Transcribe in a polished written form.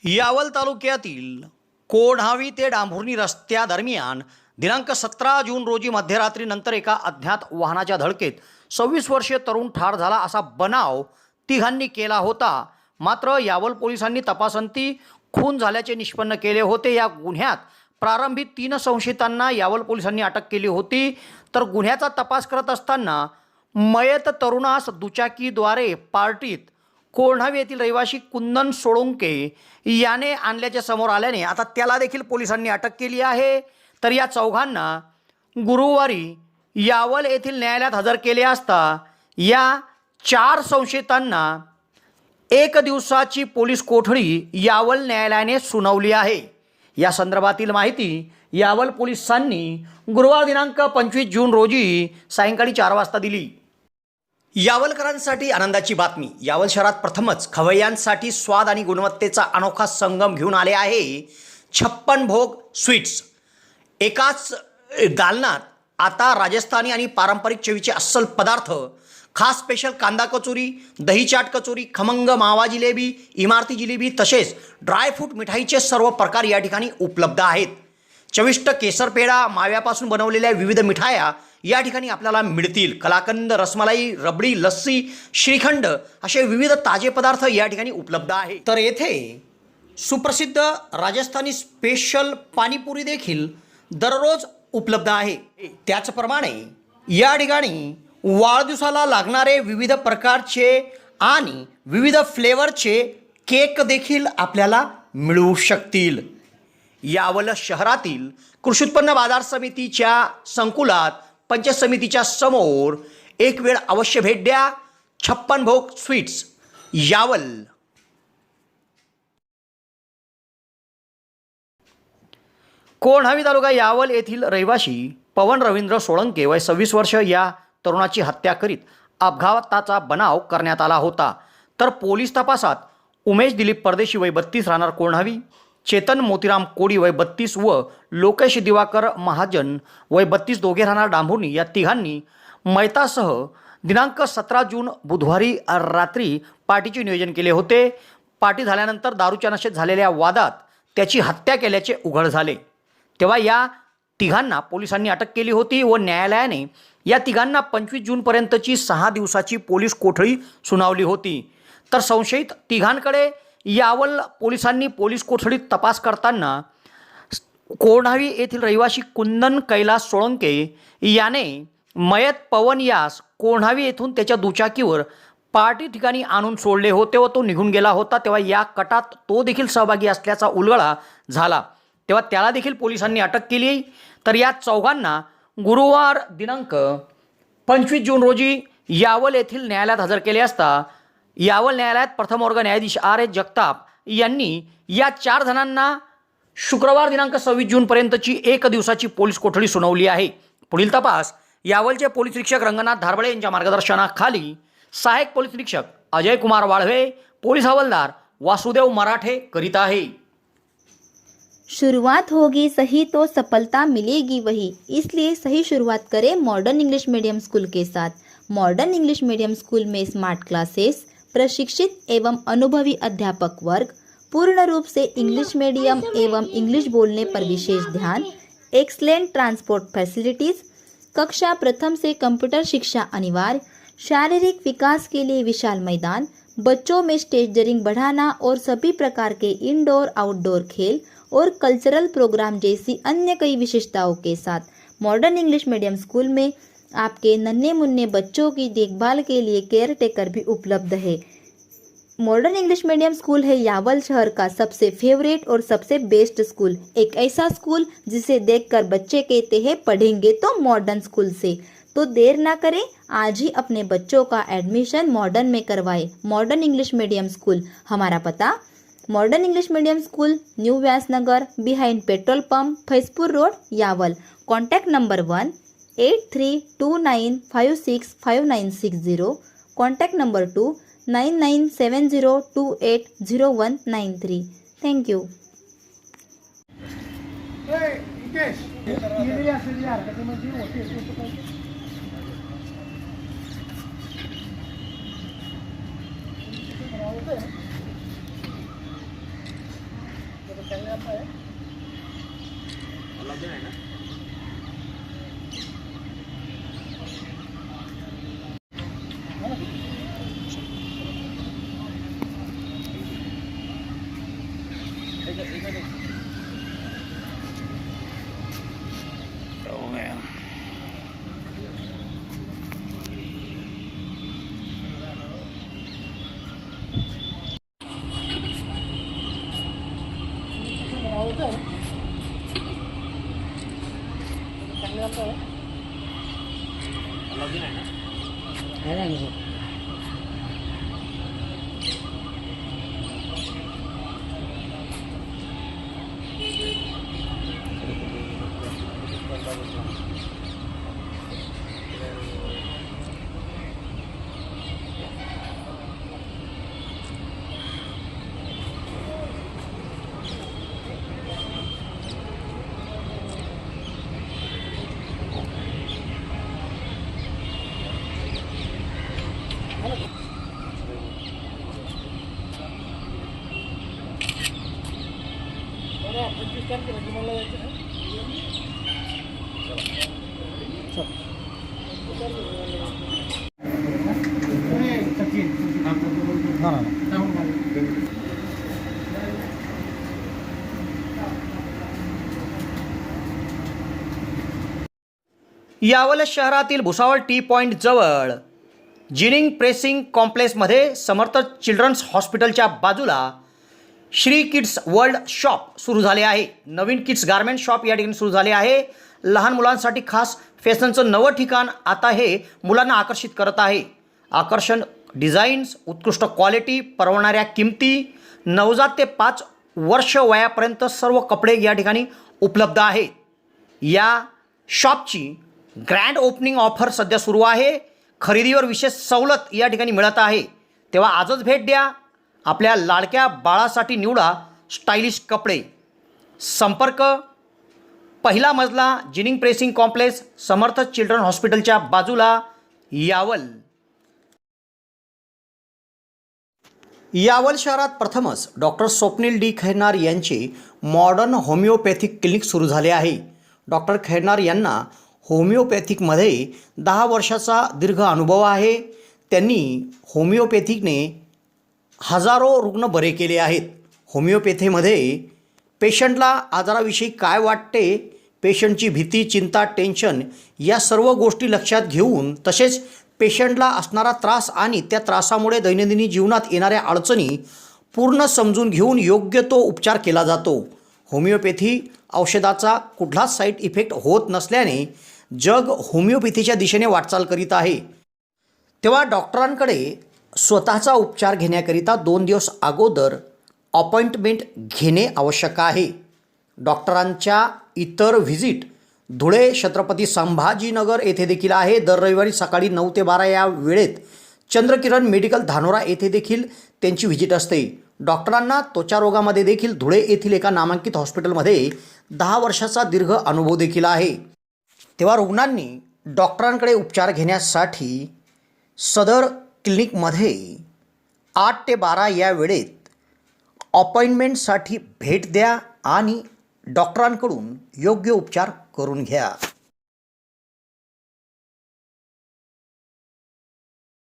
यावल तालुक्यातील कोढावी ते डांभुर्णी रस्त्यादरम्यान दिनांक 17 जून रोजी मध्यरात्रीनंतर एका अज्ञात वाहनाच्या धडकेत 26 वर्षीय तरुण ठार झाला असा बनाव तिघांनी केला होता. मात्र यावल पोलिसांनी तपासंती खून झाल्याचे निष्पन्न केले होते. या गुन्ह्यात प्रारंभी 3 संशयितांना यावल पोलिसांनी अटक केली होती. तर गुन्ह्याचा तपास करत असताना मयत तरुणास दुचाकीद्वारे पार्टीत कोढावी येथील रहिवासी कुंदन सोळंके याने आणल्याचे समोर आल्याने आता त्याला देखील पोलिसांनी अटक केली आहे. तर या चौघांना गुरुवारी यावल येथील न्यायालयात हजर केले असता या 4 संशयितांना 1 दिवसाची पोलीस कोठडी यावल न्यायालयाने सुनावली आहे. या संदर्भातील माहिती यावल पोलिसांनी गुरुवार दिनांक 25 जून रोजी सायंकाळी 4 वाजता दिली. यावलकरांसाठी आनंदाची बातमी. यावल शहरात प्रथमच खवय्यांसाठी स्वाद आणि गुणवत्तेचा अनोखा संगम घेऊन आले आहे 56 भोग स्वीट्स. एकाच दालनात आता राजस्थानी आणि पारंपरिक चवीचे अस्सल पदार्थ, खास स्पेशल कांदा कचोरी, दही चाट कचोरी, खमंग मावा जिलेबी, इमारती जिलेबी तसेच ड्रायफ्रूट मिठाईचे सर्व प्रकार या ठिकाणी उपलब्ध आहेत. चविष्ट केसर पेढा, माव्यापासून बनवलेल्या विविध मिठाया या ठिकाणी आपल्याला मिळतील. कलाकंद, रसमलाई, रबडी, लस्सी, श्रीखंड असे विविध ताजे पदार्थ या ठिकाणी उपलब्ध आहेत. तर येथे सुप्रसिद्ध राजस्थानी स्पेशल पाणीपुरी देखील दररोज उपलब्ध आहे. त्याचप्रमाणे या ठिकाणी वाढदिवसाला लागणारे विविध प्रकारचे आणि विविध फ्लेवरचे केक देखील आपल्याला मिळू शकतील. यावल शहरातील कृषी उत्पन्न बाजार समितीच्या संकुलात पंचायत समितीच्या समोर एक वेळ अवश्य भेट द्या. 56 भोग स्वीट्स, यावल. कोढावी तालुका यावल येथील रहिवासी पवन रवींद्र सोळंके वय 26 वर्ष या तरुणाची हत्या करीत अपघाताचा बनाव करण्यात आला होता. तर पोलीस तपासात उमेश दिलीप परदेशी वय 32 राहणार कोढावी, चेतन मोतीराम कोडी वय 32 व लोकेश दिवाकर महाजन वय 32 दोघे राहणार डांभुर्णी या तिघांनी मैतासह दिनांक 17 जून बुधवारी रात्री पार्टीचे नियोजन केले होते. पार्टी झाल्यानंतर दारूच्या नशेत झालेल्या वादात त्याची हत्या केल्याचे उघड झाले. तेव्हा या तिघांना पोलिसांनी अटक केली होती व न्यायालयाने या तिघांना 25 जूनपर्यंतची 6 दिवसाची पोलीस कोठडी सुनावली होती. तर संशयित तिघांकडे यावल पोलिसांनी पोलीस कोठडीत तपास करताना कोढावी येथील रहिवासी कुंदन कैलास सोळंके याने मयत पवन यास कोढावी येथून त्याच्या दुचाकीवर पार्टी ठिकाणी आणून सोडले होते व तो निघून गेला होता. तेव्हा या कटात तो देखील सहभागी असल्याचा उलगडा झाला. तेव्हा त्याला देखील पोलिसांनी अटक केली. तर या चौघांना गुरुवार दिनांक 25 जून रोजी यावल येथील न्यायालयात हजर केले असता यावल न्यायालयात प्रथम वर्ग न्यायाधीश R.S. जगताप यांनी या 4 जणांना शुक्रवार दिनांक 26 जूनपर्यंतची 1 दिवसाची पोलीस कोठडी सुनावली आहे. पुढील तपास यावलचे पोलीस निरीक्षक रंगनाथ धारबळे यांच्या मार्गदर्शनाखाली सहाय्यक पोलीस निरीक्षक अजय कुमार वाळवे, पोलीस हवालदार वासुदेव मराठे करीत आहे. शुरुआत होगी सही तो सफलता मिलेगी वही, इसलिए सही शुरुआत करें मॉडर्न इंग्लिश मीडियम स्कूल के साथ. मॉडर्न इंग्लिश मीडियम स्कूल में स्मार्ट क्लासेस, प्रशिक्षित एवं अनुभवी अध्यापक वर्ग, पूर्ण रूप से इंग्लिश मीडियम एवं इंग्लिश बोलने पर विशेष ध्यान, एक्सलेंट ट्रांसपोर्ट फैसिलिटीज़, कक्षा प्रथम से कंप्यूटर शिक्षा अनिवार्य, शारीरिक विकास के लिए विशाल मैदान, बच्चों में स्टेजरिंग बढ़ाना और सभी प्रकार के इंडोर आउटडोर खेल और कल्चरल प्रोग्राम जैसी अन्य कई विशेषताओं के साथ मॉडर्न इंग्लिश मीडियम स्कूल में आपके नन्हे मुन्ने बच्चों की देखभाल के लिए केयर टेकर भी उपलब्ध है. मॉडर्न इंग्लिश मीडियम स्कूल है यावल शहर का सबसे फेवरेट और सबसे बेस्ट स्कूल. एक ऐसा स्कूल जिसे देखकर बच्चे कहते हैं पढ़ेंगे तो मॉडर्न स्कूल से. तो देर ना करें, आज ही अपने बच्चों का एडमिशन मॉडर्न में करवाएं. Modern English medium school. हमारा पता modern English medium school, new Vyasnagar, behind petrol pump, Faizpur road, Yawal. Contact number 1-8329565960. Contact number 2 9970280193. Thank you. Yawal शहरातील भुसावळ टी पॉईंट जवळ जिनिंग प्रेसिंग कॉम्प्लेक्समध्ये समर्थ चिल्ड्रन्स हॉस्पिटलच्या बाजूला श्री किड्स वर्ल्ड शॉप सुरू झाले आहे. नवीन किड्स गारमेंट शॉप या ठिकाणी सुरू झाले आहे. लहान मुलांसाठी खास फॅशनचं नवं ठिकाण आता हे मुलांना आकर्षित करत आहे. आकर्षण डिझाईन्स, उत्कृष्ट क्वालिटी, परवडणाऱ्या किमती, नवजात ते 5 वर्ष वयापर्यंत सर्व कपडे या ठिकाणी उपलब्ध आहेत. या शॉपची ग्रँड ओपनिंग ऑफर सध्या सुरू आहे. खरेदीवर विशेष सवलत या ठिकाणी मिळत आहे. तेव्हा आजच भेट द्या. आपल्या लाडक्या बाळासाठी निवडा स्टायलिश कपडे. संपर्क पहिला मजला जिनिंग प्रेसिंग कॉम्प्लेक्स, समर्थ चिल्ड्रन हॉस्पिटलच्या बाजूला, यावल. यावल शहरात प्रथमच डॉक्टर स्वप्नील डी खैरनार यांचे मॉडर्न होमिओपॅथिक क्लिनिक सुरू झाले आहे. डॉक्टर खैरनार यांना होमिओपॅथिकमध्ये 10 वर्षाचा दीर्घ अनुभव आहे. त्यांनी होमिओपॅथिकने हजारो रुग्ण बरे केले आहेत. होमिओपॅथीमध्ये पेशंटला आजाराविषयी काय वाटते, पेशंटची भीती, चिंता, टेन्शन या सर्व गोष्टी लक्षात घेऊन, तसेच पेशंटला असणारा त्रास आणि त्या त्रासामुळे दैनंदिन जीवनात येणाऱ्या अडचणी पूर्ण समजून घेऊन योग्य तो उपचार केला जातो. होमिओपॅथी औषधाचा कुठलाच साईड इफेक्ट होत नसल्याने जग होमिओपॅथीच्या दिशेने वाटचाल करीत आहे. तेव्हा डॉक्टरांकडे स्वतःचा उपचार घेण्याकरिता 2 दिवस अगोदर अपॉइंटमेंट घेणे आवश्यक आहे. डॉक्टरांच्या इतर व्हिजिट धुळे, छत्रपती संभाजीनगर येथे देखील आहे. दर रविवारी सकाळी 9 ते 12 या वेळेत चंद्रकिरण मेडिकल धानोरा येथे देखील त्यांची व्हिजिट असते. डॉक्टरांना त्वचा रोगामध्ये देखील धुळे येथील एका नामांकित हॉस्पिटलमध्ये 10 वर्षाचा दीर्घ अनुभव देखील आहे. तेव्हा रुग्णांनी डॉक्टरांकडे उपचार घेण्यासाठी सदर क्लिनिकमध्ये 8 ते 12 या वेळेत अपॉइंटमेंटसाठी भेट द्या आणि डॉक्टरांकडून योग्य उपचार करून घ्या.